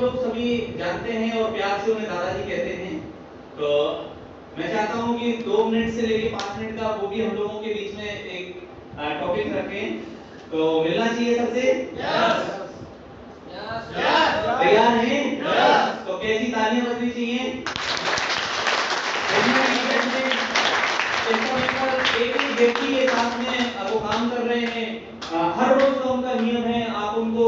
लोग सभी जानते हैं और प्यार से उन्हें दादाजी कहते हैं। तो मैं चाहता हूं कि 2 मिनट से लेके 5 मिनट का वो भी हम लोगों के बीच में एक टॉपिक रखें। तो मिलना चाहिए सबसे। यस तैयार हैं? तो कैसी तालियां बजनी चाहिए? एक ही व्यक्ति के साथ में वो काम कर रहे हैं, हर रोज का उनका नियम है। आप उनको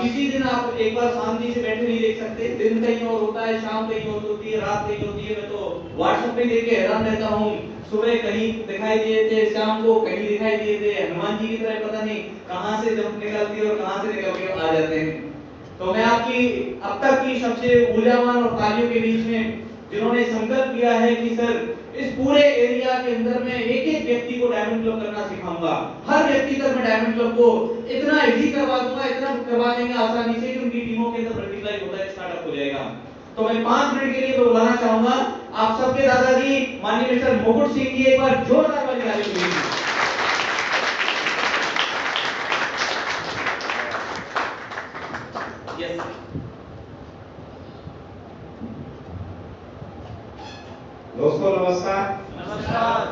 किसी दिन आप एक बार शांति से बैठे नहीं देख सकते। दिन कहीं और होता है, शाम कहीं और होती है, रात कहीं होती है। मैं तो व्हाट्सएप पे देख के हैरान रहता हूँ। सुबह कहीं दिखाई दिए थे, शाम को कहीं दिखाई दिए थे। हनुमान जी की तरह पता नहीं कहां से जब निकलती है और कहां से निकल के आ जाते हैं। तो मैं आपकी अब तक की सबसे ऊर्जावान और तालियों के बीच में जिन्होंने संकल्प किया है कि सर इस पूरे एरिया के अंदर में एक एक व्यक्ति को डायमंड क्लब करना सिखाऊंगा, हर व्यक्ति तक मैं डायमंड क्लब को इतना इजी करवा दूंगा, इतना करवा देंगे आसानी से कि उनकी टीमों के अंदर मल्टीप्लाई होता है, स्टार्टअप हो जाएगा। तो मैं 5 मिनट के लिए तो बुलाना चाहूंगा आप सबके दादाजी माननीय मिस्टर मुकुट सिंह जी। एक बार जोरदार वाली ताली दीजिए। यस दोस्तों नमस्कार। नमस्कार।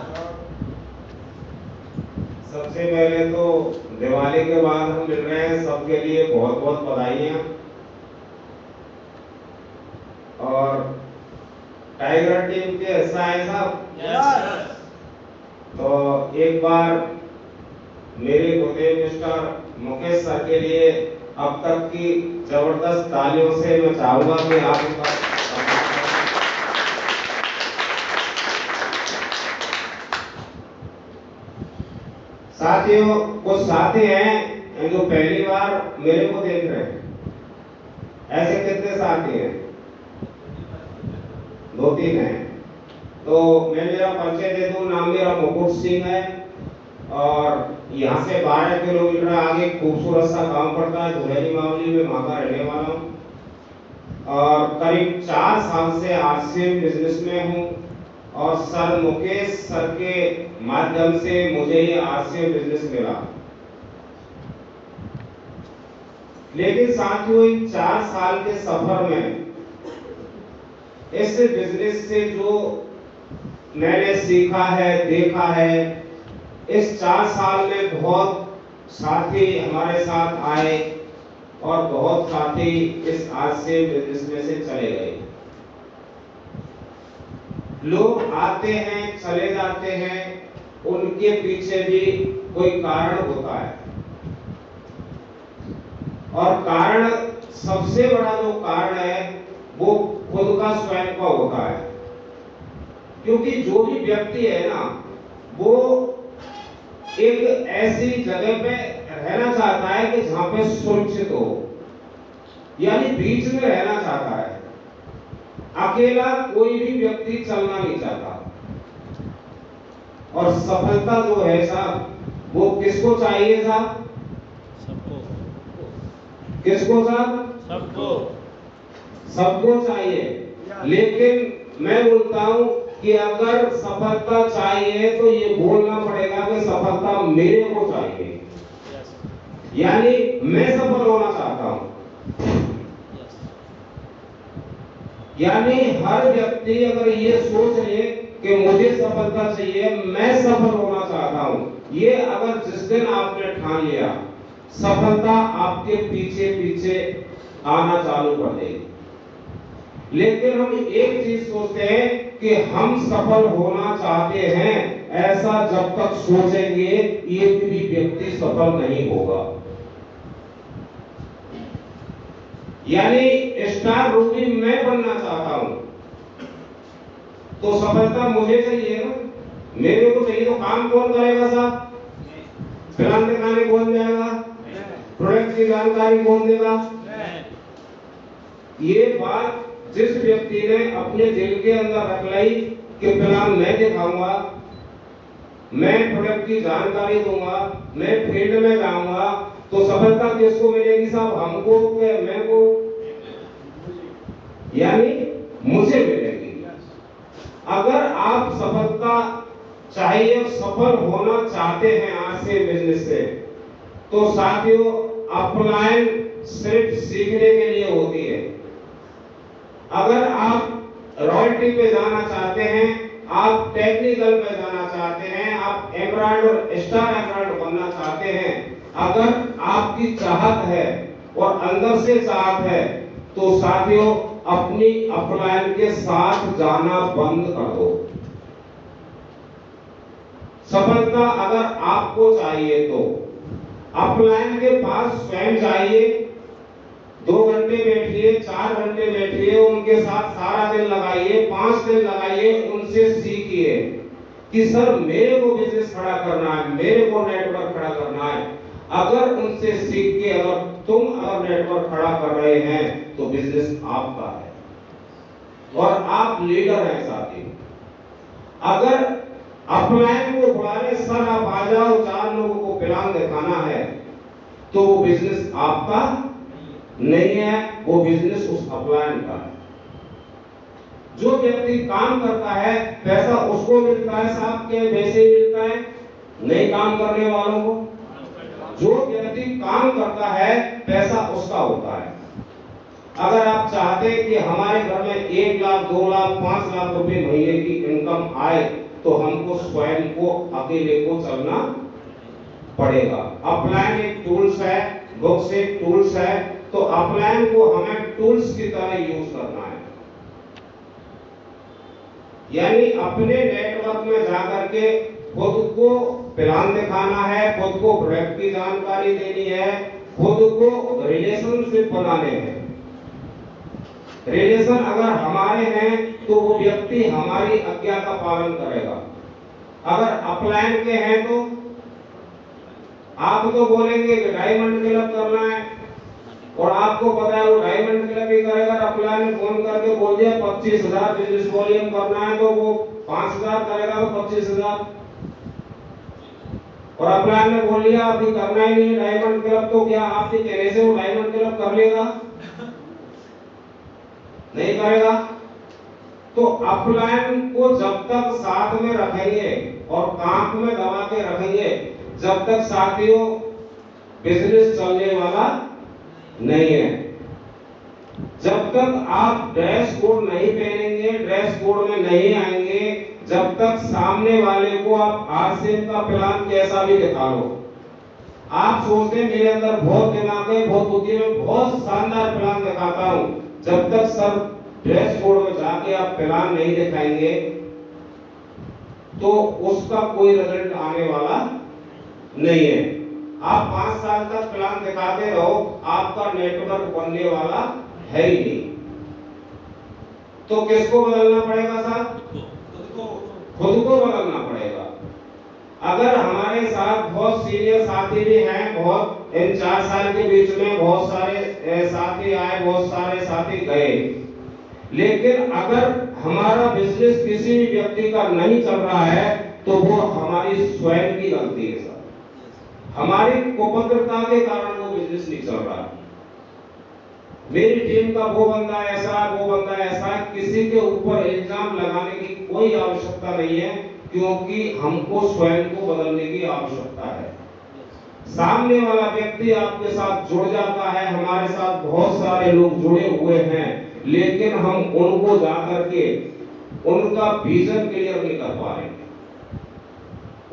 सबसे पहले तो दिवाली के बाद हम मिल रहे हैं, सबके लिए बहुत बहुत बधाइयाँ। और टाइगर टीम के हिस्सा है साहब। यस तो एक बार मेरे गुरुदेव मिस्टर मुकेश सर के लिए अब तक की जबरदस्त तालियों से मैं चाहूंगा कि आप इनका साथियों कुछ साथी हैं जो पहली बार मेरे को देख रहे हैं। ऐसे कितने साथी हैं? 2-3 हैं। तो मैं मेरा परिचय दे दूं। नाम मेरा मुकुट सिंह है और यहाँ से 12 किलोमीटर आगे खूबसूरत सा गांव पड़ता है धुलेरी मावली में, वहां का रहने वाला हूँ। और करीब 4 साल से आरसीएम बिजनेस में हूँ और सर मुकेश सर के माध्यम से मुझे ये आरसीएम बिजनेस मिला। लेकिन साथियों इन 4 साल के सफर में इस बिजनेस से जो मैंने सीखा है, देखा है, इस 4 साल में बहुत साथी हमारे साथ आए और बहुत साथी इस आरसीएम बिजनेस में से चले गए। लोग आते हैं चले जाते हैं, उनके पीछे भी कोई कारण होता है और कारण सबसे बड़ा जो कारण है वो खुद का स्वयं का होता है। क्योंकि जो भी व्यक्ति है ना वो एक ऐसी जगह पे रहना चाहता है कि जहां पे सुरक्षित हो, यानी बीच में रहना चाहता है। अकेला कोई भी व्यक्ति चलना नहीं चाहता। और सफलता जो है साहब वो किसको चाहिए साहब? सबको। किसको साहब? सबको। सबको चाहिए। लेकिन मैं बोलता हूं कि अगर सफलता चाहिए तो ये बोलना पड़ेगा कि सफलता मेरे को चाहिए, यानी मैं सफल होना चाहता हूं। यानी हर व्यक्ति अगर ये सोच ले कि मुझे सफलता चाहिए, मैं सफल होना चाहता हूं, ये अगर जिस दिन आपने ठान लिया, सफलता आपके पीछे पीछे आना चालू कर देगी। लेकिन हम एक चीज सोचते हैं कि हम सफल होना चाहते हैं, ऐसा जब तक सोचेंगे एक भी व्यक्ति सफल नहीं होगा। यानी स्टार रूबी मैं बनना चाहता हूं तो सफलता मुझे चाहिए ना, मेरे को चाहिए। तो काम कौन करेगा साहब? फिल्म दिखाने कौन जाएगा? प्रोडक्ट की जानकारी कौन देगा? ये बात जिस व्यक्ति ने अपने दिल के अंदर रख ली कि फिल्म मैं दिखाऊंगा, मैं प्रोडक्ट की जानकारी दूंगा, मैं फील्ड में जाऊंगा, तो सफलता किसको मिलेगी साहब? हमको कि मैं को? यानी मुझे मिलेगी। अगर आप सफलता चाहिए, सफल होना चाहते हैं आज से बिजनेस से, तो साथियों अपलाइन सिर्फ सीखने के लिए होती है। आईटी पे जाना चाहते हैं, आप टेक्निकल पे जाना चाहते हैं, आप एम्ब्रॉयडर और स्टार एम्ब्रॉयडर बनना चाहते हैं, अगर आपकी चाहत है और अंदर से चाहत है तो साथियों अपनी अपलाइन के साथ जाना बंद कर दो। सफलता अगर आपको चाहिए तो अपलाइन के पास स्वयं जाइए, 2 घंटे बैठिए, 4 घंटे बैठिए, उनके साथ सारा दिन लगाइए, 5 दिन लगाइए, उनसे सीखिए कि सर मेरे को बिजनेस खड़ा करना है, मेरे को नेटवर्क खड़ा करना है। अगर उनसे सीख के अगर तुम नेटवर्क खड़ा कर रहे हैं तो बिजनेस आपका है और आप लीडर हैं साथी। अगर अपलाइन को बुलाने सर आप आ जाओ, 4 लोगों को प्लान दिखाना है, तो वो बिजनेस आपका नहीं है, वो बिजनेस उस अपलाइन का है। जो व्यक्ति काम करता है पैसा उसको मिलता है साहब के वैसे मिलता है, नहीं काम करने वालों को। जो व्यक्ति काम करता है पैसा उसका होता है। अगर आप चाहते हैं कि हमारे घर में 1 लाख 2 लाख 5 लाख रुपए महीने की इनकम आए तो हमको स्वयं को अकेले को चलना पड़ेगा। अपलाइन एक टूल्स है, बुक्स एक टूल्स है, तो अपलाइन को हमें टूल्स की तरह यूज करना है। यानी अपने नेटवर्क में जाकर के खुद को प्लान दिखाना है, खुद को प्रोडक्ट की जानकारी देनी है, खुद को रिलेशनशिप बनाने हैं। रिलेशन अगर हमारे हैं तो वो व्यक्ति हमारी आज्ञा का पालन करेगा। अगर अपलाइन के हैं तो आप तो बोलेंगे कि डायमंड क्लब करना है और आपको पता है वो डायमंड क्लब ही करेगा। अपलाइन में फोन करके बोल दिया 25,000 बिजनेस वॉल्यूम करना है तो वो 5,000 करेगा तो 25,000। और अपलाइन ने बोल लिया अभी करना ही नहीं डायमंड क्लब, तो क्या आपके कहने से वो डायमंड क्लब कर लेगा? नहीं करेगा। तो अपलाइन को जब तक साथ में रखेंगे और कांख में दबा के रखेंगे, जब तक साथियों बिजनेस चलने वाला नहीं है। जब तक आप ड्रेस कोड नहीं पहनेंगे, ड्रेस कोड में नहीं आएंगे, जब तक सामने वाले को आप आरसीएम का प्लान कैसा भी दिखा लो, आप सोचते हैं मेरे अंदर बहुत दिमाग है, बहुत बुद्धि है, बहुत शानदार प्लान दिखाता हूं, जब तक सर ड्रेस कोड में जाके आप प्लान नहीं दिखाएंगे तो उसका कोई रिजल्ट आने वाला नहीं है। आप 5 साल तक प्लान दिखाते रहो, आपका नेटवर्क बनने वाला है ही नहीं। तो किसको बदलना पड़ेगा साहब? खुद को बदलना पड़ेगा। अगर हमारे साथ बहुत सीनियर साथी भी हैं, बहुत इन 4 साल के बीच में बहुत सारे साथी आए, बहुत सारे साथी गए, लेकिन अगर हमारा बिजनेस किसी भी व्यक्ति का नहीं चल रहा है तो वो हमारी स्वयं की गलती है सर। हमारी कुपद्रता के कारण वो बिजनेस नहीं चल रहा है। मेरी टीम का वो बंदा ऐसा है, वो बंदा ऐसा है, किसी के ऊपर इल्जाम लगाने की कोई आवश्यकता नहीं है, क्योंकि हमको स्वयं को बदलने की आवश्यकता है। सामने वाला व्यक्ति आपके साथ जुड़ जाता है, हमारे साथ बहुत सारे लोग जुड़े हुए हैं, लेकिन हम उनको जाकर के उनका विजन क्लियर नहीं कर पा रहे।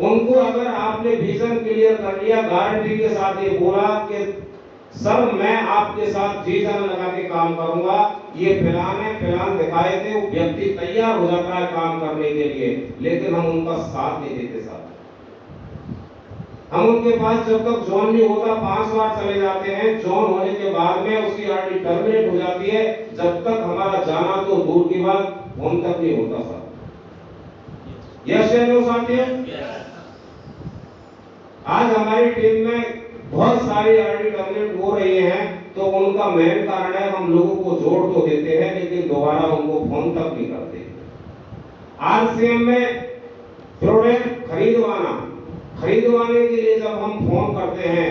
उनको अगर आपने विजन क्लियर कर लिया, गारंटी के साथ ये बोला कि सर मैं आपके साथ जी जान लगा के काम करूंगा, ये प्लान है, प्लान दिखाए थे, वो व्यक्ति तैयार हो जाता है काम करने के लिए, लेकिन हम उनका साथ नहीं देते साथ। हम उनके पास जब तक जॉन नहीं होता 5 बार चले जाते हैं, जॉन होने के बाद में उसकी आरडी टर्मिनेट हो जाती है, जब तक हमारा जाना तो दूर की बात, फोन तक नहीं होता सर। यस या नो साथियों? आज हमारी टीम में बहुत सारी आरडी टर्मिनेट हो रही हैं, तो उनका मेन कारण है हम लोगों को जोड़ तो देते हैं लेकिन दोबारा उनको फोन तक नहीं करते। आरसीएम में प्रोडक्ट खरीदवाने के लिए जब हम फोन करते हैं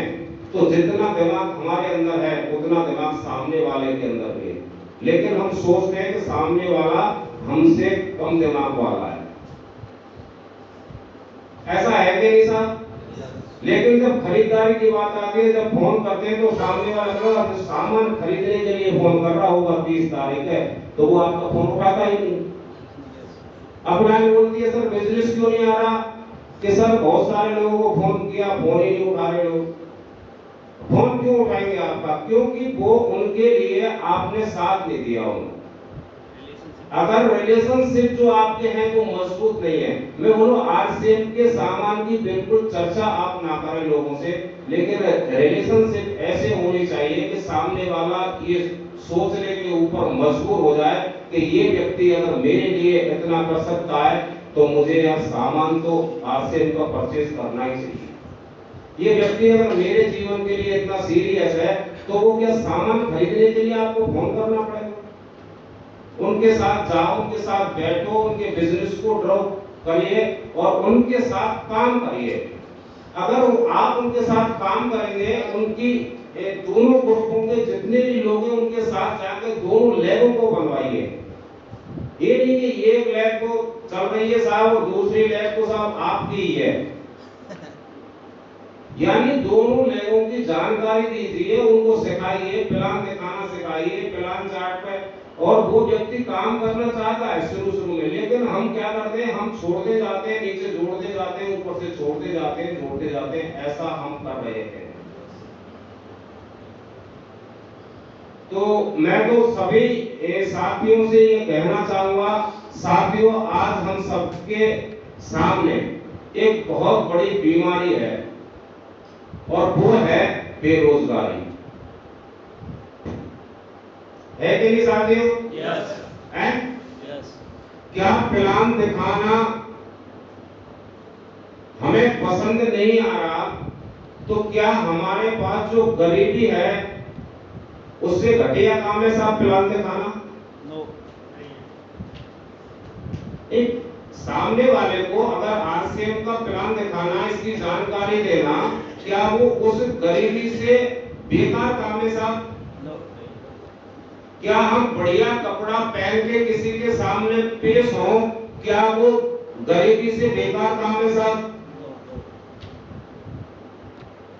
तो जितना दिमाग हमारे अंदर है उतना दिमाग सामने वाले के अंदर भी है, लेकिन हम सोचते हैं कि सामने वाला हमसे कम दिमाग वाला है। ऐसा है कि नहीं साहब? लेकिन जब खरीदारी की बात आती है, जब फोन करते हैं तो सामने वाला का सामान खरीदने के लिए फोन कर रहा होगा 30 तारीख है, तो वो आपका फोन उठाता ही नहीं। अपना बोलती है सर बिजनेस क्यों नहीं आ रहा, कि सर बहुत सारे लोगों को फोन किया, फोन ही नहीं उठा रहे लोग। फोन क्यों उठाएंगे आपका? क्योंकि वो उनके लिए आपने साथ नहीं दिया उनको। अगर रिलेशनशिप जो आपके हैं वो मजबूत नहीं है, मैं बोलूं आरसीएम के सामान की बिल्कुल चर्चा आप ना करें लोगों से, लेकिन रिलेशनशिप ऐसे होनी चाहिए कि सामने वाला ये सोचने के ऊपर मजबूर हो जाए कि ये व्यक्ति अगर मेरे लिए इतना कर सकता है तो मुझे यार सामान तो आरसीएम का परचेज करना ही चाहिए। ये व्यक्ति अगर मेरे जीवन के लिए इतना सीरियस है तो वो क्या सामान खरीदने के लिए आपको फोन करना पड़ेगा? उनके साथ जाओ, उनके साथ बैठो, उनके बिजनेस को ड्रॉ करिए और उनके साथ काम करिए। अगर आप उनके साथ काम करेंगे, उनकी दोनों ग्रुपों के जितने भी लोग हैं उनके साथ जाकर दोनों लेगों को बनवाइए। ये नहीं कि एक लेग को चल रही है साहब और दूसरी लेग को साहब आपकी ही है, यानी दोनों लेगों की जानकारी दीजिए, उनको सिखाइए, प्लान दिखाना सिखाइए, प्लान चार्ट पे। और वो व्यक्ति काम करना चाहता है शुरू में, लेकिन हम क्या करते हैं, हम छोड़ते जाते हैं, नीचे जोड़ते जाते हैं, ऊपर से छोड़ते जाते हैं, जोड़ते जाते हैं, ऐसा हम कर रहे हैं। तो मैं तो सभी साथियों से ये कहना चाहूंगा, साथियों आज हम सबके सामने एक बहुत बड़ी बीमारी है और वो है बेरोजगारी। है कि नहीं साथियों? यस। है? यस। क्या प्लान दिखाना हमें पसंद नहीं आ रहा तो क्या हमारे पास जो गरीबी है उससे घटिया काम है साहब प्लान दिखाना? नो। एक सामने वाले को अगर आरसीएम का प्लान दिखाना, इसकी जानकारी देना, क्या वो उस गरीबी से बेकार काम है साहब? क्या हम बढ़िया कपड़ा पहन के किसी के सामने पेश हों, क्या वो गरीबी से बेकार काम है साहब?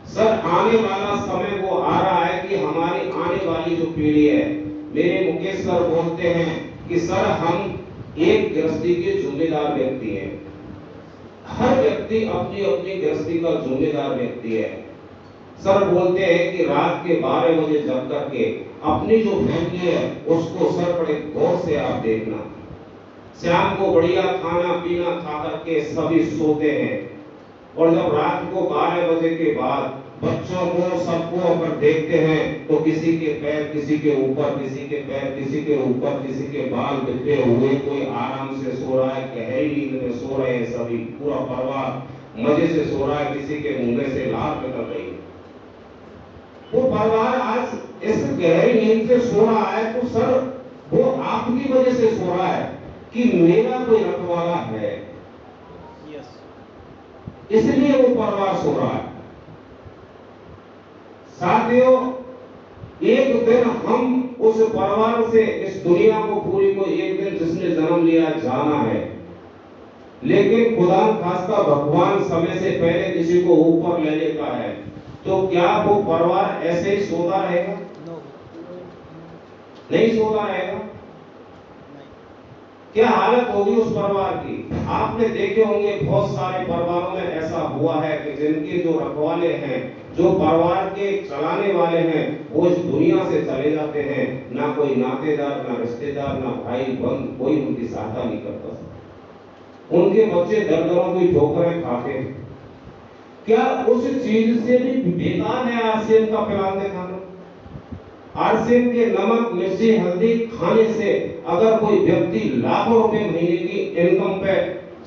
सर आने वाला समय वो आ रहा है कि हमारी आने वाली जो पीढ़ी है, मेरे मुकेश सर बोलते हैं कि सर हम एक गृहस्थी के जिम्मेदार व्यक्ति हैं। हर व्यक्ति अपनी अपनी गृहस्थी का जिम्मेदार व्यक्ति है। सर बोलते हैं कि रात के 12 बजे जग करके अपनी जो फैमिली है उसको सर बड़े गौर से आप देखना। शाम को बढ़िया खाना पीना खा करके सभी सोते हैं और जब रात को 12 बजे के बाद बच्चों को सबको अगर देखते हैं तो किसी के पैर किसी के ऊपर, किसी के पैर किसी के ऊपर, किसी के बाल बिखरे हुए, कोई आराम से सो रहा है, गहरी नींद में सो रहे हैं सभी, पूरा परिवार मजे से सो रहा है, किसी के मुंह में से लार निकल रही है। वो परिवार आज इस गहरी नींद से सो रहा है तो सर वो आपकी वजह से सो रहा है कि मेरा कोई रखवाला है, इसलिए वो परिवार सो रहा है। साथियों एक दिन हम उस परिवार से इस दुनिया को पूरी को एक दिन जिसने जन्म लिया जाना है, लेकिन खुदा खास्ता भगवान समय से पहले किसी को ऊपर ले लेता है तो क्या वो परिवार ऐसे ही सोता रहेगा? नहीं सोता रहेगा। क्या हालत होगी उस परिवार की? आपने देखे होंगे बहुत सारे परिवारों में ऐसा हुआ है कि जिनके जो रखवाले हैं, जो परिवार के चलाने वाले हैं, वो इस दुनिया से चले जाते हैं, ना कोई नातेदार, ना रिश्तेदार, ना भाई बंद, कोई उनकी सहायता नहीं करता। उनके बच्चे दर-दरों की ठोकरें खाते हैं। क्या उस चीज से भी बेकार है आरसीएम का प्लान दिखाना? आरसीएम के नमक मिर्ची हल्दी खाने से अगर कोई व्यक्ति लाखों रुपए महीने की इनकम पे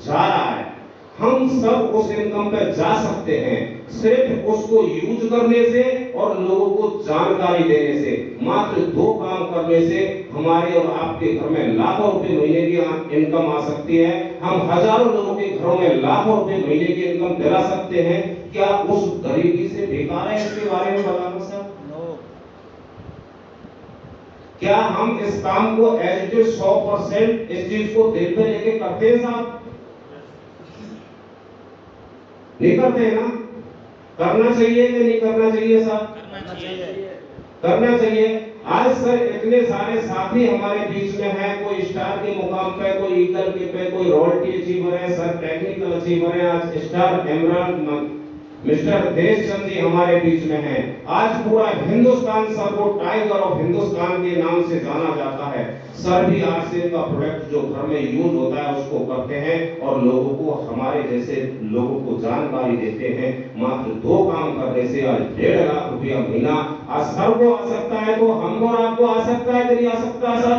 जा रहा है, हम सब उस इनकम पे जा सकते हैं सिर्फ उसको यूज करने से और लोगों को जानकारी देने से। मात्र 2 काम करने से हमारे और आपके घर में लाखों रुपए महीने की इनकम आ सकती है। हम हजारों लोगों के घरों में लाखों रुपए महीने की इनकम दिला सकते हैं। क्या उस गरीबी से बेकार है? इसके बारे में बताना सर। क्या हम इस काम को एज इट इज 100% इस चीज को दिल पे लेके करते हैं साहब? नहीं करते हैं ना? करना चाहिए कि नहीं करना चाहिए साहब? करना चाहिए। करना चाहिए। आज सर इतने सारे साथी हमारे बीच में हैं, कोई स्टार के मुकाम पे, कोई ईगल के पे, कोई रॉयल्टी अचीवर है, सर टेक्निकल अचीवर है, आज स्टार एमरान मिस्टर देश चंद जी हमारे बीच में हैं। आज पूरा हिंदुस्तान सर को टाइगर ऑफ हिंदुस्तान के नाम से जाना जाता है। सर भी आरसीएम का प्रोडक्ट जो घर में यूज होता है उसको करते हैं और लोगों को, हमारे जैसे लोगों को जानकारी देते हैं। मात्र 2 काम करने से आज 1.5 लाख रुपया महीना आज सर को आ सकता है, तो हम और आपको आ सकता है कि नहीं आ सकता है सर?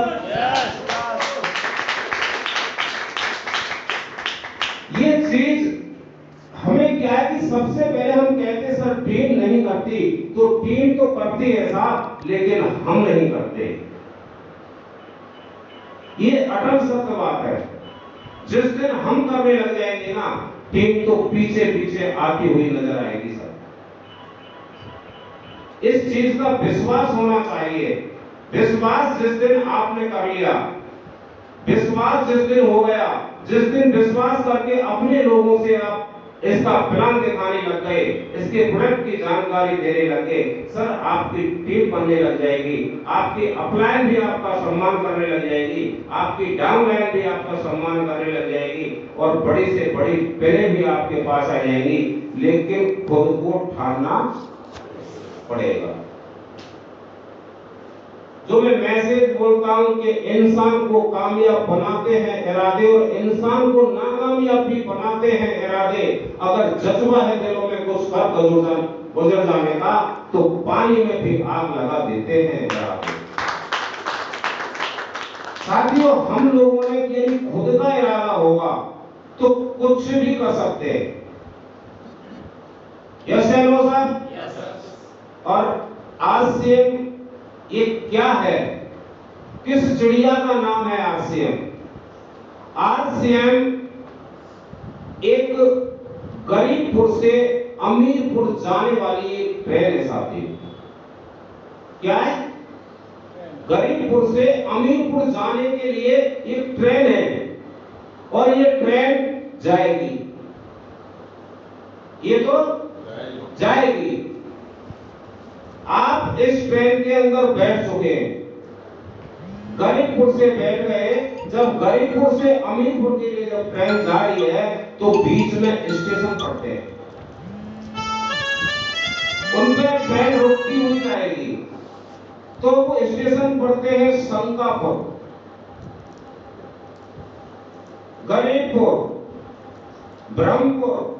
ये चीज हमें क्या है कि सबसे पहले हम कहते सर टीम नहीं करती, तो टीम तो करती है साहब, लेकिन हम नहीं करते। ये अटल सत्य बात है। जिस दिन हम करने लग जाएंगे ना, टीम तो पीछे पीछे आती हुई नजर आएगी सर। इस चीज का विश्वास होना चाहिए। विश्वास जिस दिन आपने कर लिया, विश्वास जिस दिन हो गया, जिस दिन विश्वास करके अपने लोगों से आप इसका प्लान दिखाने लग गए, इसके प्रोडक्ट की जानकारी देने लग गए, सर आपकी टीम बनने लग जाएगी, आपकी अपलाइन भी आपका सम्मान करने लग जाएगी, आपकी डाउनलाइन भी आपका सम्मान करने लग जाएगी और बड़ी से बड़ी पेने भी आपके पास आ जाएंगी। लेकिन खुद को ठानना पड़ेगा। जो मैं मैसेज बोलता हूं कि इंसान को कामयाब बनाते हैं इरादे और इंसान को नाकामयाब भी बनाते हैं इरादे। अगर जज्बा है दिलों में कुछ कर गुजर जाने का, तो पानी में भी आग लगा देते हैं इरादे। साथियों, हम लोगों ने यदि खुद का इरादा होगा तो कुछ भी कर सकते हैं। यस है नो सर? और आज से ये क्या है, किस चिड़िया का नाम है आरसीएम? आरसीएम एक गरीबपुर से अमीरपुर जाने वाली एक ट्रेन है साथी। क्या है? गरीबपुर से अमीरपुर जाने के लिए एक ट्रेन है और ये ट्रेन जाएगी, ये तो जाएगी। आप इस ट्रेन के अंदर बैठ चुके हैं, गरीबपुर से बैठ गए। जब गरीबपुर से अमीरपुर के लिए जब ट्रेन जा रही है तो बीच में स्टेशन पड़ते हैं, उन पे ट्रेन रुकती हुई जाएगी। तो वो स्टेशन पड़ते हैं शंकापुर, गरीबपुर, ब्रह्मपुर।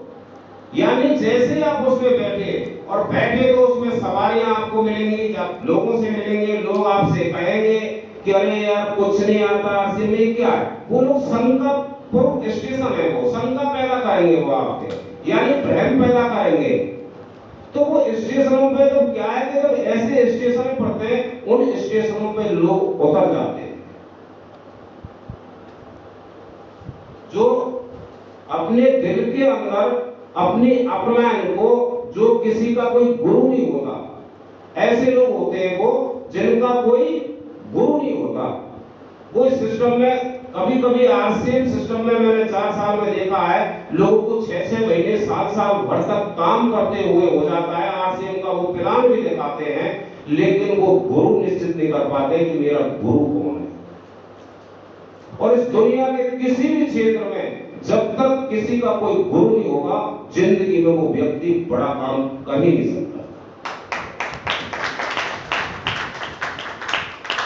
यानी जैसे आप उसमें बैठे और बैठे तो उसमें सवारियां आपको मिलेंगी, जब लोगों से मिलेंगे, लोग आपसे कहेंगे कि अरे यार कुछ नहीं आता, आरसी में क्या है। वो लोग शंकापुर स्टेशन है, वो शंका पैदा करेंगे, वो आपके यानी भ्रम पैदा करेंगे। तो वो स्टेशनों पे तो क्या है कि जब ऐसे स्टेशन पड़ते हैं, उन स्टेशनों पे लोग उतर जाते हैं। जो अपने दिल के अंदर अपनी अपलाइन को, जो किसी का कोई गुरु नहीं होता, ऐसे लोग होते हैं वो जिनका कोई गुरु नहीं होता। वो सिस्टम में कभी कभी आरसीएम सिस्टम में मैंने 4 साल में देखा है, लोगों को 6-6 महीने 7 भर तक काम करते हुए हो जाता है। आरसीएम का वो प्लान भी दिखाते हैं, लेकिन वो गुरु निश्चित नहीं कर पाते कि मेरा गुरु कौन है। और इस दुनिया के किसी भी क्षेत्र में जब तक किसी का कोई गुरु नहीं होगा, जिंदगी में वो व्यक्ति बड़ा काम कर ही नहीं सकता।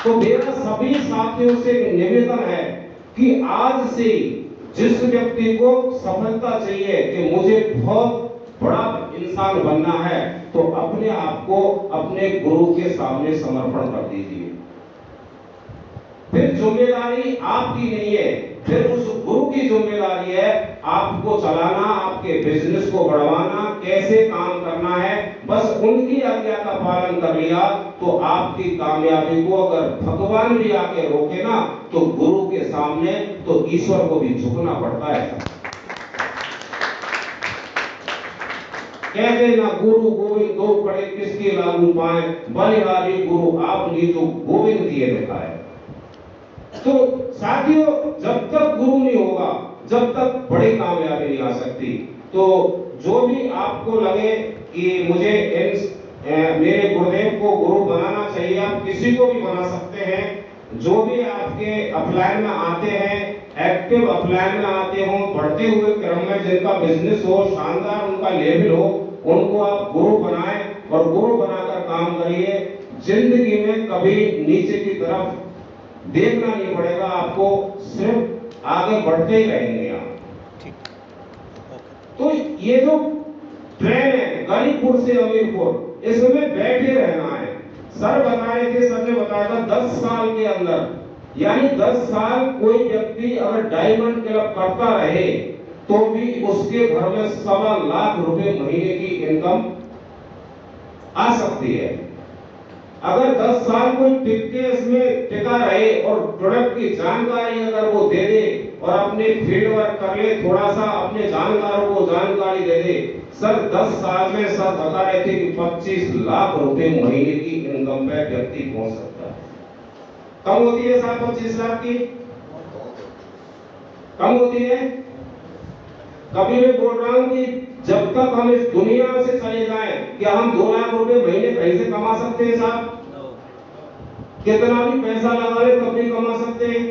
तो मेरा सभी साथियों से निवेदन है कि आज से जिस व्यक्ति को सफलता चाहिए कि मुझे बहुत बड़ा इंसान बनना है, तो अपने आप को अपने गुरु के सामने समर्पण कर दीजिए। फिर जिम्मेदारी आपकी नहीं है, फिर उस गुरु की जिम्मेदारी है आपको चलाना, आपके बिजनेस को बढ़ाना, कैसे काम करना है। बस उनकी आज्ञा का पालन कर लिया तो आपकी कामयाबी को अगर भगवान भी आके रोके ना, तो गुरु के सामने तो ईश्वर को भी झुकना पड़ता है। कहते ना गुरु गोविंद दो पड़े किसके लागू पाए, बलिहारी गुरु आपने जो गोविंद दिए देखा है। तो साथियों, जब तक गुरु नहीं होगा, जब तक बड़ी कामयाबी नहीं आ सकती। तो जो भी आपको लगे कि मुझे मेरे गुरुदेव को गुरु बनाना चाहिए। आप किसी को भी बना सकते हैं, जो भी आपके अपलाइन में आते हैं, एक्टिव अपलाइन में आते हो, बढ़ते हुए क्रम में जिनका बिजनेस हो, शानदार उनका लेवल हो, उनको आप गुरु बनाएं और गुरु बनाकर काम करिए। जिंदगी में कभी नीचे की तरफ देखना नहीं पड़ेगा आपको, सिर्फ आगे बढ़ते ही रहेंगे आप। तो ये जो ट्रेन है गरीबपुर से अमीरपुर, इसमें बैठे रहना है। सर बता रहे थे, सर ने बताया था 10 साल के अंदर, यानी 10 साल कोई व्यक्ति अगर डायमंड क्लब करता रहे तो भी उसके घर में 1.25 लाख रुपए महीने की इनकम आ सकती है। अगर 10 साल कोई टिक के इसमें टिका रहे और प्रोडक्ट की जानकारी अगर वो दे दे और अपने फील्ड वर्क कर ले, थोड़ा सा अपने जानकारों को जानकारी दे दे, सर 10 साल में सर बता रहे थे कि 25 लाख रुपए महीने की इनकम पे व्यक्ति पहुंच सकता है। कम होती है साहब 25 लाख की? कम होती है? कभी मैं बोल रहा हूं कि जब तक हम इस दुनिया से चले जाएं, क्या हम 2 लाख रुपए महीने कहीं से कमा सकते हैं साहब? कितना भी पैसा लगा ले तब भी कमा सकते हैं?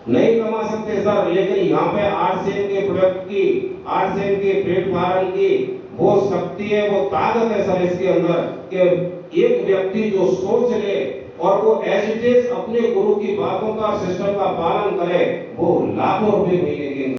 नहीं कमा सकते सर। लेकिन यहाँ पे आरसीएम के प्रोडक्ट की, आरसीएम के प्लेटफॉर्म की वो शक्ति है, वो ताकत है सर इसके अंदर, कि एक व्यक्ति जो सोच ले और वो एज इट इज अपने गुरु की बातों का, सिस्टम का पालन करे, वो लाखों रुपए महीने की